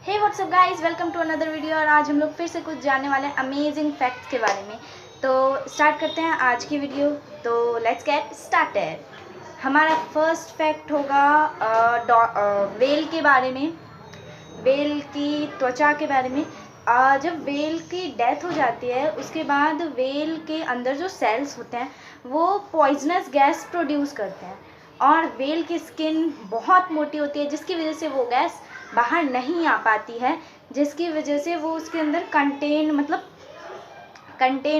Hey what's up guys, welcome to another video. और आज हम लोग फिर से कुछ जानने वाले हैं अमेजिंग फैक्ट्स के बारे में। तो स्टार्ट करते हैं आज की वीडियो। तो लेट्स गेट स्टार्टेड। हमारा फर्स्ट फैक्ट होगा वेल के बारे में, वेल की त्वचा के बारे में। जब वेल की डेथ हो जाती है उसके बाद वेल के अंदर जो सेल्स होते हैं वो पॉइजनस गैस प्रोड्यूस करते हैं और वेल की स्किन बहुत मोटी होती है जिसकी वजह से वो गैस बाहर नहीं आ पाती है, जिसकी वजह से वो उसके अंदर कंटेन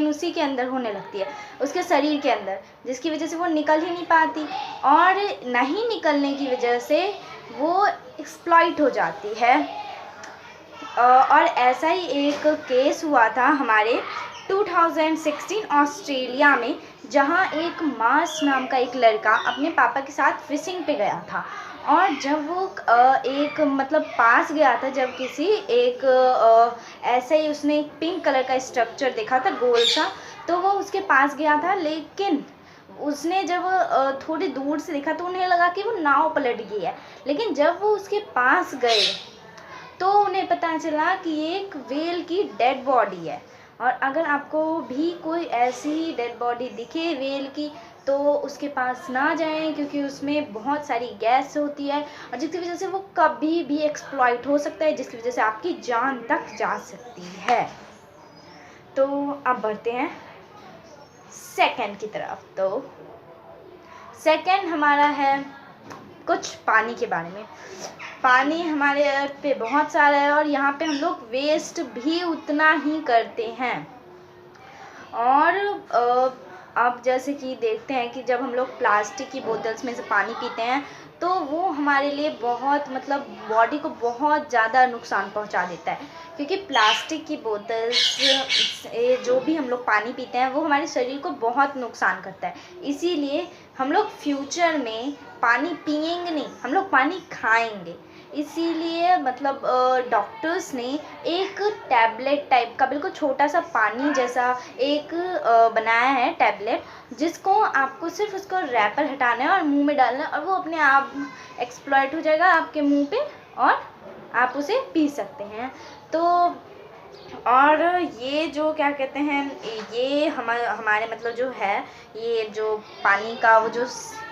उसी के अंदर होने लगती है, उसके शरीर के अंदर, जिसकी वजह से वो निकल ही नहीं पाती और नहीं निकलने की वजह से वो एक्सप्लॉइट हो जाती है। और ऐसा ही एक केस हुआ था हमारे 2016 ऑस्ट्रेलिया में, जहां एक मार्स नाम का एक लड़का अपने पापा के साथ फिशिंग पे गया था। और जब वो एक पास गया था, जब किसी एक ऐसे ही उसने एक पिंक कलर का स्ट्रक्चर देखा था गोल सा, तो वो उसके पास गया था। लेकिन उसने जब थोड़ी दूर से देखा तो उन्हें लगा कि वो नाव पलट गई है। लेकिन जब वो उसके पास गए तो उन्हें पता चला कि ये एक वेल की डेड बॉडी है। और अगर आपको भी कोई ऐसी डेड बॉडी दिखे वेल की तो उसके पास ना जाएं, क्योंकि उसमें बहुत सारी गैस होती है और जिसकी वजह से वो कभी भी एक्सप्लॉइट हो सकता है, जिसकी वजह से आपकी जान तक जा सकती है। तो अब बढ़ते हैं सेकंड की तरफ। तो सेकंड हमारा है कुछ पानी के बारे में। पानी हमारे अर्थ पे बहुत सारा है और यहाँ पे हम लोग वेस्ट भी उतना ही करते हैं। और अब जैसे कि देखते हैं कि जब हम लोग प्लास्टिक की बोतल्स में से पानी पीते हैं तो वो हमारे लिए बहुत बॉडी को बहुत ज़्यादा नुकसान पहुंचा देता है, क्योंकि प्लास्टिक की बोतल्स से जो भी हम लोग पानी पीते हैं वो हमारे शरीर को बहुत नुकसान करता है। इसीलिए हम लोग फ्यूचर में पानी पिएंगे नहीं, हम लोग पानी खाएंगे। इसीलिए डॉक्टर्स ने एक टैबलेट टाइप का बिल्कुल छोटा सा पानी जैसा एक बनाया है टैबलेट, जिसको आपको सिर्फ उसको रैपर हटाना है और मुंह में डालना है और वो अपने आप एक्सप्लॉइट हो जाएगा आपके मुंह पे और आप उसे पी सकते हैं। तो और ये जो क्या कहते हैं, ये हमारे जो है, ये जो पानी का वो जो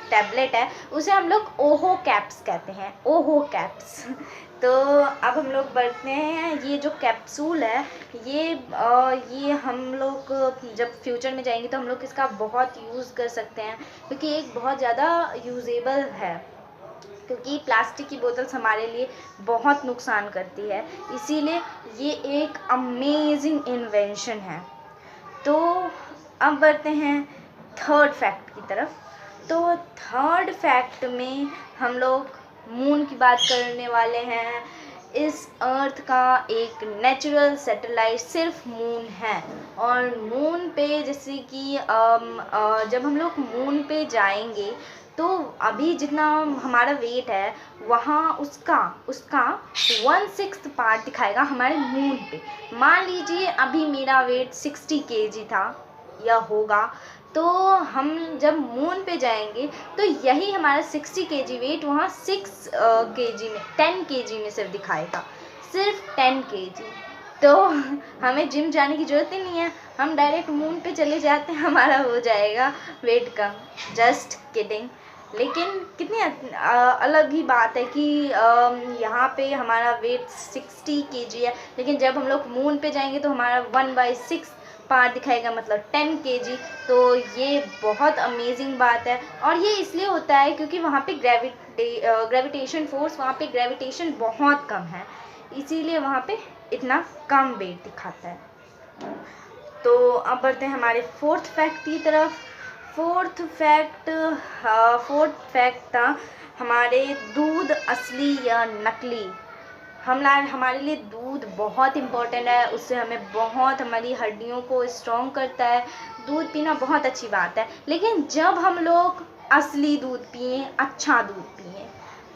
टैबलेट है उसे हम लोग ओहो कैप्स कहते हैं, ओहो कैप्स। तो अब हम लोग बढ़ते हैं, ये जो कैप्सूल है ये हम लोग जब फ्यूचर में जाएंगे तो हम लोग इसका बहुत यूज़ कर सकते हैं, क्योंकि एक बहुत ज़्यादा यूजेबल है, क्योंकि प्लास्टिक की बोतल्स हमारे लिए बहुत नुकसान करती है। इसीलिए ये एक अमेजिंग इन्वेंशन है। तो अब बढ़ते हैं थर्ड फैक्ट की तरफ। तो थर्ड फैक्ट में हम लोग मून की बात करने वाले हैं। इस अर्थ का एक नेचुरल सैटेलाइट सिर्फ मून है। और मून पे जैसे कि जब हम लोग मून पे जाएंगे तो अभी जितना हमारा वेट है वहाँ उसका 1/6 पार्ट दिखाएगा हमारे मून पे। मान लीजिए अभी मेरा वेट 60 kg था या होगा, तो हम जब मून पे जाएंगे तो यही हमारा 60 kg वेट वहाँ 10 kg में सिर्फ दिखाएगा, सिर्फ 10 kg। तो हमें जिम जाने की ज़रूरत ही नहीं है, हम डायरेक्ट मून पे चले जाते हैं, हमारा हो जाएगा वेट कम। Just kidding. लेकिन कितनी अलग ही बात है कि यहाँ पे हमारा वेट 60 kg है, लेकिन जब हम लोग मून पे जाएंगे तो हमारा 1/6 पार्ट दिखाएगा, 10 kg। तो ये बहुत अमेजिंग बात है। और ये इसलिए होता है क्योंकि वहाँ पे ग्रेविटेशन फोर्स, वहाँ पे ग्रेविटेशन बहुत कम है, इसीलिए वहाँ पे इतना कम वेट दिखाता है। तो अब बढ़ते हैं हमारे फोर्थ फैक्ट की तरफ। फोर्थ फैक्ट था हमारे दूध असली या नकली। हमारे लिए दूध बहुत इम्पोर्टेंट है, उससे हमें बहुत हमारी हड्डियों को स्ट्रॉन्ग करता है। दूध पीना बहुत अच्छी बात है, लेकिन जब हम लोग असली दूध पिएं, अच्छा दूध पिएं।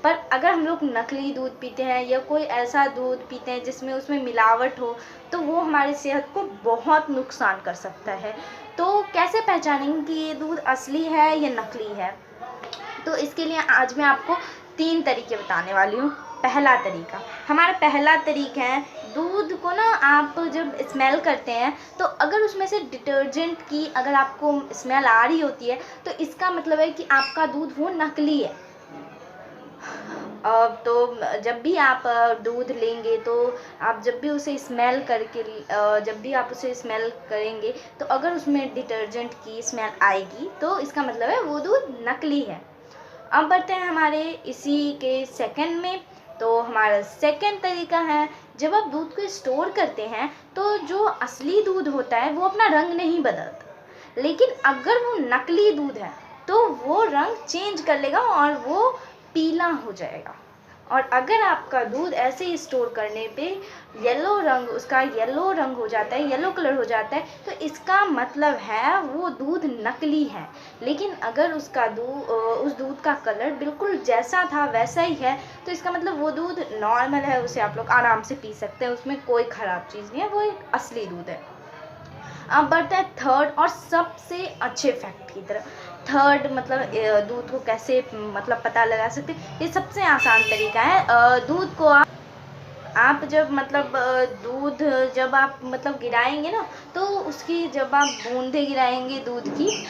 पर अगर हम लोग नकली दूध पीते हैं या कोई ऐसा दूध पीते हैं जिसमें उसमें मिलावट हो तो वो हमारी सेहत को बहुत नुकसान कर सकता है। तो कैसे पहचानेंगे कि ये दूध असली है या नकली है? तो इसके लिए आज मैं आपको 3 तरीके बताने वाली हूँ। पहला तरीका, हमारा पहला तरीका है, दूध को ना आप जब स्मेल करते हैं तो अगर उसमें से डिटर्जेंट की अगर आपको स्मेल आ रही होती है तो इसका मतलब है कि आपका दूध वो नकली है। तो जब भी आप दूध लेंगे तो आप जब भी उसे स्मेल करके जब भी आप उसे स्मेल करेंगे तो अगर उसमें डिटर्जेंट की स्मेल आएगी तो इसका मतलब है वो दूध नकली है। अब बढ़ते हैं हमारे इसी के सेकंड में। तो हमारा सेकंड तरीका है, जब आप दूध को स्टोर करते हैं तो जो असली दूध होता है वो अपना रंग नहीं बदलता, लेकिन अगर वो नकली दूध है तो वो रंग चेंज कर लेगा और वो पीला हो जाएगा। और अगर आपका दूध ऐसे ही स्टोर करने पे उसका येलो रंग हो जाता है, येलो कलर हो जाता है, तो इसका मतलब है वो दूध नकली है। लेकिन अगर उस दूध का कलर बिल्कुल जैसा था वैसा ही है तो इसका मतलब वो दूध नॉर्मल है, उसे आप लोग आराम से पी सकते हैं, उसमें कोई ख़राब चीज़ नहीं है, वो एक असली दूध है। अब बढ़ते हैं थर्ड और सबसे अच्छे फैक्ट की तरफ। थर्ड मतलब दूध को कैसे मतलब पता लगा सकते हैं, ये सबसे आसान तरीका है। दूध को आप जब मतलब दूध जब आप मतलब गिराएंगे ना तो उसकी जब आप बूंदे गिराएंगे दूध की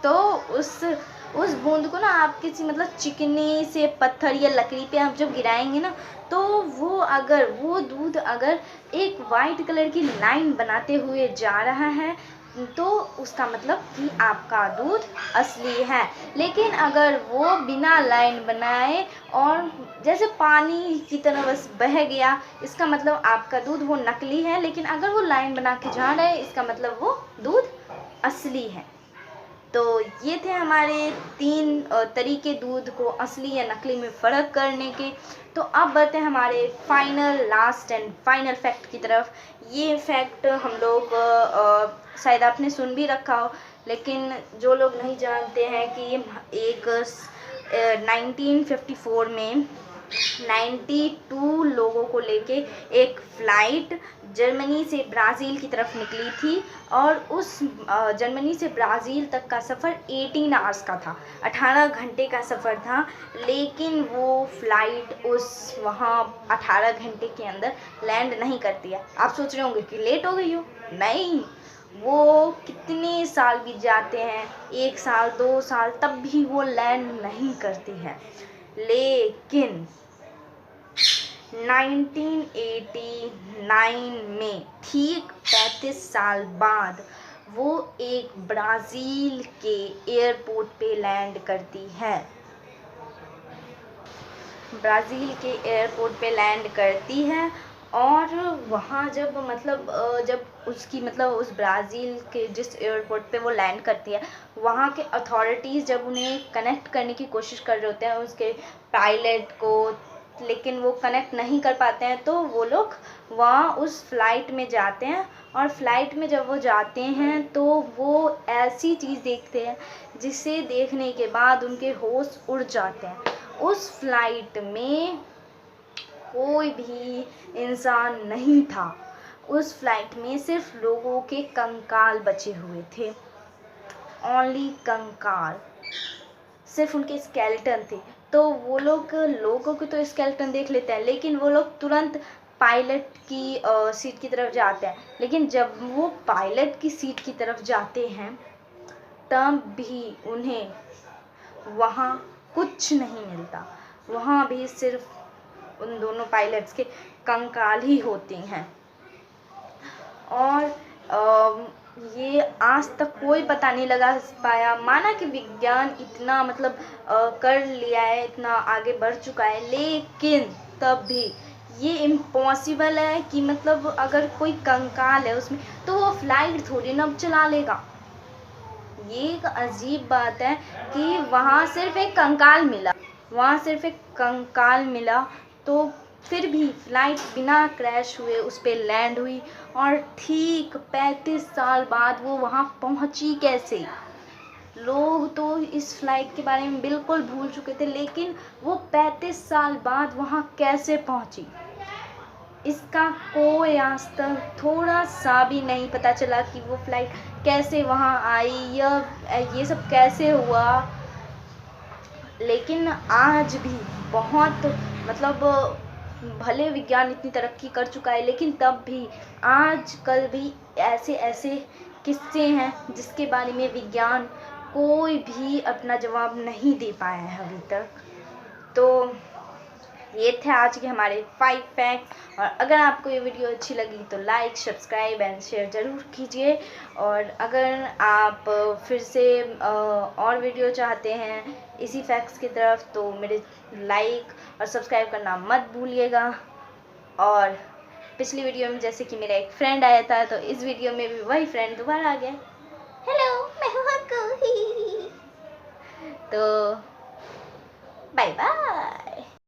तो उस बूंद को ना आप किसी मतलब चिकनी से पत्थर या लकड़ी पे आप जब गिराएंगे ना तो वो दूध अगर एक वाइट कलर की लाइन बनाते हुए जा रहा है तो उसका मतलब कि आपका दूध असली है। लेकिन अगर वो बिना लाइन बनाए और जैसे पानी की तरह बस बह गया, इसका मतलब आपका दूध वो नकली है। लेकिन अगर वो लाइन बना के जा रहा है इसका मतलब वो दूध असली है। तो ये थे हमारे 3 तरीके दूध को असली या नकली में फ़र्क करने के। तो अब बढ़ते हैं हमारे लास्ट एंड फाइनल फैक्ट की तरफ। ये फैक्ट हम लोग शायद आपने सुन भी रखा हो, लेकिन जो लोग नहीं जानते हैं कि एक 1954 में 92 लोगों को लेके एक फ़्लाइट जर्मनी से ब्राज़ील की तरफ निकली थी और उस जर्मनी से ब्राज़ील तक का सफ़र 18 आवर्स का था, 18 घंटे का सफ़र था। लेकिन वो फ़्लाइट वहाँ 18 घंटे के अंदर लैंड नहीं करती है। आप सोच रहे होंगे कि लेट हो गई हो, नहीं, वो कितने साल बीत जाते हैं, 1 साल 2 साल, तब भी वो लैंड नहीं करती है। लेकिन 1989 में ठीक 35 साल बाद वो एक ब्राज़ील के एयरपोर्ट पे लैंड करती है। ब्राज़ील के एयरपोर्ट पे लैंड करती है और वहाँ जब उसकी उस ब्राज़ील के जिस एयरपोर्ट पे वो लैंड करती है, वहाँ के अथॉरिटीज़ जब उन्हें कनेक्ट करने की कोशिश कर रहे होते हैं उसके पायलट को, लेकिन वो कनेक्ट नहीं कर पाते हैं, तो वो लोग वहाँ उस फ़्लाइट में जाते हैं। और फ़्लाइट में जब वो जाते हैं तो वो ऐसी चीज़ देखते हैं जिसे देखने के बाद उनके होश उड़ जाते हैं। उस फ़्लाइट में कोई भी इंसान नहीं था, उस फ़्लाइट में सिर्फ लोगों के कंकाल बचे हुए थे, ओनली कंकाल, सिर्फ उनके स्केलेटन थे। तो वो लोगों के तो स्केलेटन देख लेते हैं, लेकिन वो लोग तुरंत पायलट की सीट की तरफ जाते हैं। लेकिन जब वो पायलट की सीट की तरफ जाते हैं तब भी उन्हें वहाँ कुछ नहीं मिलता, वहाँ भी सिर्फ उन दोनों पायलट्स के कंकाल ही होते हैं। और ये आज तक कोई पता नहीं लगा पाया, माना कि विज्ञान इतना कर लिया है, इतना आगे बढ़ चुका है, लेकिन तब भी ये इम्पॉसिबल है कि अगर कोई कंकाल है उसमें तो वो फ्लाइट थोड़ी ना चला लेगा। ये एक अजीब बात है कि वहाँ सिर्फ एक कंकाल मिला, तो फिर भी फ़्लाइट बिना क्रैश हुए उस पर लैंड हुई। और ठीक 35 साल बाद वो वहाँ पहुँची कैसे? लोग तो इस फ़्लाइट के बारे में बिल्कुल भूल चुके थे, लेकिन वो 35 साल बाद वहाँ कैसे पहुँची, इसका कोई आज तक थोड़ा सा भी नहीं पता चला कि वो फ़्लाइट कैसे वहाँ आई या ये सब कैसे हुआ। लेकिन आज भी बहुत मतलब भले विज्ञान इतनी तरक्की कर चुका है, लेकिन तब भी आजकल भी ऐसे ऐसे किस्से हैं जिसके बारे में विज्ञान कोई भी अपना जवाब नहीं दे पाया है अभी तक। तो ये थे आज के हमारे 5 फैक्ट। और अगर आपको ये वीडियो अच्छी लगी तो लाइक, सब्सक्राइब एंड शेयर ज़रूर कीजिए। और अगर आप फिर से और वीडियो चाहते हैं इसी फैक्ट्स की तरफ तो मेरे लाइक और सब्सक्राइब करना मत भूलिएगा। और पिछली वीडियो में जैसे कि मेरा एक फ्रेंड आया था, तो इस वीडियो में भी वही फ्रेंड दोबारा आ गया। हेलो, मैं हूँ हक्कू। तो बाय बाय।